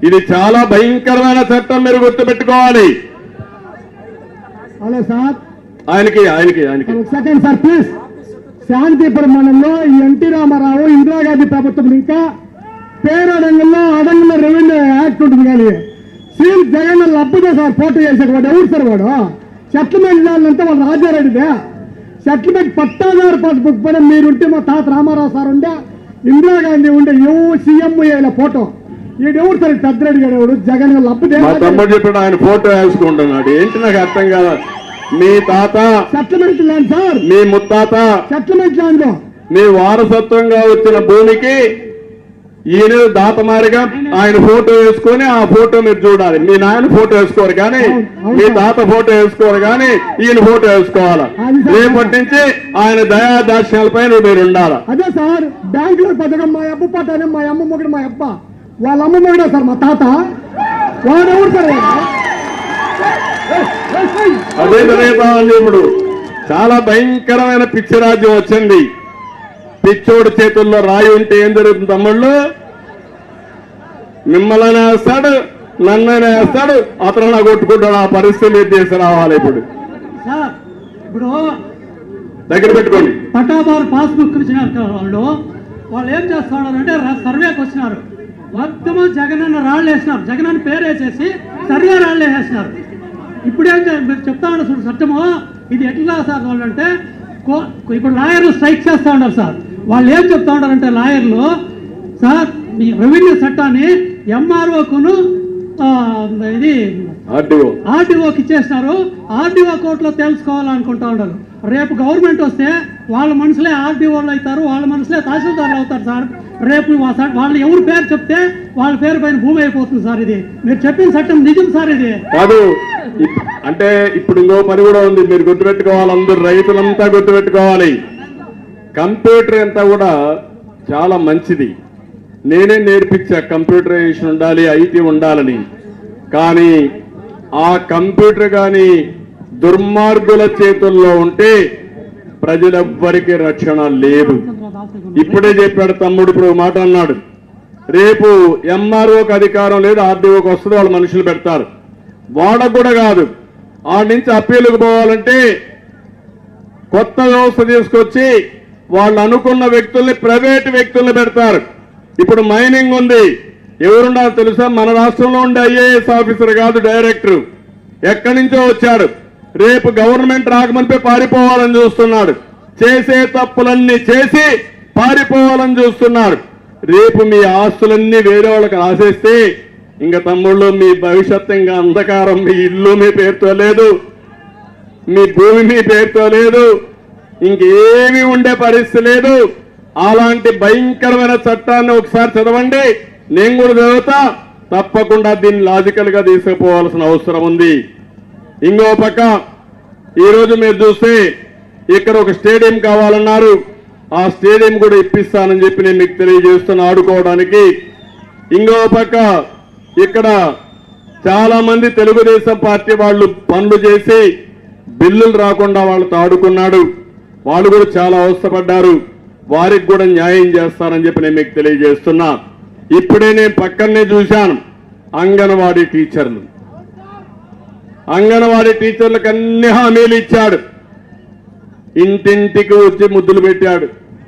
ఇది చాలా భయంకరమైన చట్టం, మీరు గుర్తుపెట్టుకోవాలి. హలో సార్, ఆయనకి సెకండ్ సార్ ప్లీజ్. శాంతిపురం మండలంలో ఎన్టీ రామారావు ఇందిరాగాంధీ ప్రభుత్వం ఇంకా పేరడంగంలో అడంగంలో రెవెన్యూ యాక్ట్ ఉంటుంది, కానీ సీఎం జగన్ లబ్బుదే సార్ ఫోటో చేసాక వాడు ఎవరు సార్ వాడు? సెటిల్మెంట్ అంతా వాళ్ళ రాజారెడ్డిదే. సెటిల్మెంట్ పట్టాదారు పాస్బుక్ పైన మీరుంటే మా తాత రామారావు సార్ ఉండే, ఇందిరాగాంధీ ఉండే, సీఎం అయ్యే ఫోటో. ఈడెవరు సార్ పెద్దరెడ్డి గారు? ఎవడు జగన్ లబ్బుదే. తమ్ముడు చెప్పాడు ఆయన ఫోటో వేసుకుంటున్నాడు. ఏంటి నాకు అర్థం కాదు. మీ తాత సెటిల్మెంట్ ల్యాండ్ సార్, మీ ముత్తాత సెటిల్మెంట్ ల్యాండ్ లో మీ వారసత్వంగా వచ్చిన భూమికి ఈయన దాతమారిగా ఆయన ఫోటో వేసుకొని ఆ ఫోటో మీరు చూడాలి. మీ నాయన ఫోటో వేసుకోరు కానీ, మీ తాత ఫోటో వేసుకోరు కానీ ఈయన ఫోటో వేసుకోవాలి. రేపటి నుంచి ఆయన దయాదాక్ష్యాలపై మీరు ఉండాలి. అదే సార్, బ్యాంక్ లో పథకం మా అబ్బ పట్టానే, మా అమ్మ మొగడు, మా అబ్బ వాళ్ళ అమ్మ మొగడే సార్ మా తాత. వాడెవరు సార్? అదే ఇప్పుడు చాలా భయంకరమైన పిచ్చి రాజ్యం వచ్చింది. పిచ్చోడి చేతుల్లో రాయి ఉంటే ఏం జరుగుతుంది తమ్ముళ్ళు? మిమ్మల్ని వేస్తాడు, నన్నైనా వేస్తాడు, అతను నా కొట్టుకుంటాడు. ఆ పరిస్థితి తీసుకురావాలి. ఇప్పుడు దగ్గర పెట్టుకోండి. పట్టాదారు పాస్బుక్ ఇచ్చినారు వాళ్ళు ఏం చేస్తున్నారంటే సర్వేకి వచ్చినారు, మొత్తము జగన్ అన్న రాళ్ళు వేసినారు, జగన్ అన్న పేరు వేసేసి సర్వే రాళ్ళు వేసేసినారు. ఇప్పుడేం మీరు చెప్తా ఉన్నారు చూడు చట్టము, ఇది ఎట్లా సార్ వాళ్ళు అంటే ఇప్పుడు లాయర్లు స్ట్రైక్ చేస్తూ ఉన్నారు సార్. వాళ్ళు ఏం చెప్తా ఉన్నారంటే లాయర్లు, సార్ మీ రెవెన్యూ చట్టాన్ని ఎంఆర్ఓకును ఇది ఆర్డీఓకి ఇచ్చేసినారు, ఆర్డీఓ కోర్టులో తెలుసుకోవాలనుకుంటా ఉన్నారు. రేపు గవర్నమెంట్ వస్తే వాళ్ళ మనుషులే ఆర్డీఓలు అవుతారు, వాళ్ళ మనుషులే తహసీల్దార్లు అవుతారు సార్. రేపు వాళ్ళు ఎవరు పేరు చెప్తే వాళ్ళ పేరు పైన భూమి అయిపోతుంది సార్. ఇది మీరు చెప్పిన చట్టం నిజం సార్. ఇది కాదు అంటే ఇప్పుడు ఇంకో పని కూడా ఉంది, మీరు గుర్తుపెట్టుకోవాలి. అందరూ రైతులంతా గుర్తుపెట్టుకోవాలి. కంప్యూటర్ అంతా కూడా చాలా మంచిది. నేనే నేర్పించా కంప్యూటరైజేషన్ ఉండాలి, ఐటీ ఉండాలని. కానీ ఆ కంప్యూటర్ కానీ దుర్మార్గుల చేతుల్లో ఉంటే ప్రజలెవ్వరికి రక్షణ లేదు. ఇప్పుడే చెప్పాడు తమ్ముడు, ఇప్పుడు మాట అన్నాడు. రేపు ఎంఆర్ఓకి అధికారం లేదు, ఆర్డీఓకి వస్తుంది, వాళ్ళు మనుషులు పెడతారు. వాళ్ళకు కూడా కాదు, ఆ నుంచి అప్పీలుకు పోవాలంటే కొత్త వ్యవస్థ తీసుకొచ్చి వాళ్ళు అనుకున్న వ్యక్తుల్ని ప్రైవేట్ వ్యక్తుల్ని పెడతారు. ఇప్పుడు మైనింగ్ ఉంది, ఎవరున్నారు తెలుసా? మన రాష్ట్రంలో ఉండే ఐఏఎస్ ఆఫీసర్ కాదు, డైరెక్టర్ ఎక్కడి నుంచో వచ్చాడు. రేపు గవర్నమెంట్ రాకమనిపై పారిపోవాలని చూస్తున్నాడు. చేసే తప్పులన్నీ చేసి పారిపోవాలని చూస్తున్నాడు. రేపు మీ ఆస్తులన్నీ వేరే వాళ్ళకి రాసేస్తే ఇంకా తమ్ముళ్ళు మీ భవిష్యత్తు ఇంకా అంధకారం. మీ ఇల్లు మీ పేరుతో లేదు, మీ భూమి మీ పేరుతో లేదు, ఇంకేమీ ఉండే పరిస్థితి లేదు. అలాంటి భయంకరమైన చట్టాన్ని ఒకసారి చదవండి, నేను కూడా చదువుతా. తప్పకుండా దీన్ని లాజికల్ గా తీసుకుపోవాల్సిన అవసరం ఉంది. ఇంకో పక్క ఈరోజు మీరు చూస్తే ఇక్కడ ఒక స్టేడియం కావాలన్నారు, ఆ స్టేడియం కూడా ఇప్పిస్తానని చెప్పి నేను మీకు తెలియజేస్తున్నా ఆడుకోవడానికి. ఇంకో పక్క ఇక్కడ చాలా మంది తెలుగుదేశం పార్టీ వాళ్ళు పనులు చేసి బిల్లులు రాకుండా వాళ్ళతో ఆడుకున్నాడు, వాళ్ళు కూడా చాలా అవస్థపడ్డారు. వారికి కూడా న్యాయం చేస్తానని చెప్పి నేను మీకు తెలియజేస్తున్నా. ఇప్పుడే నేను పక్కనే చూశాను అంగన్వాడీ టీచర్లు. అంగన్వాడీ టీచర్లకు అన్ని హామీలు ఇచ్చాడు, ఇంటింటికి వచ్చి ముద్దులు పెట్టాడు.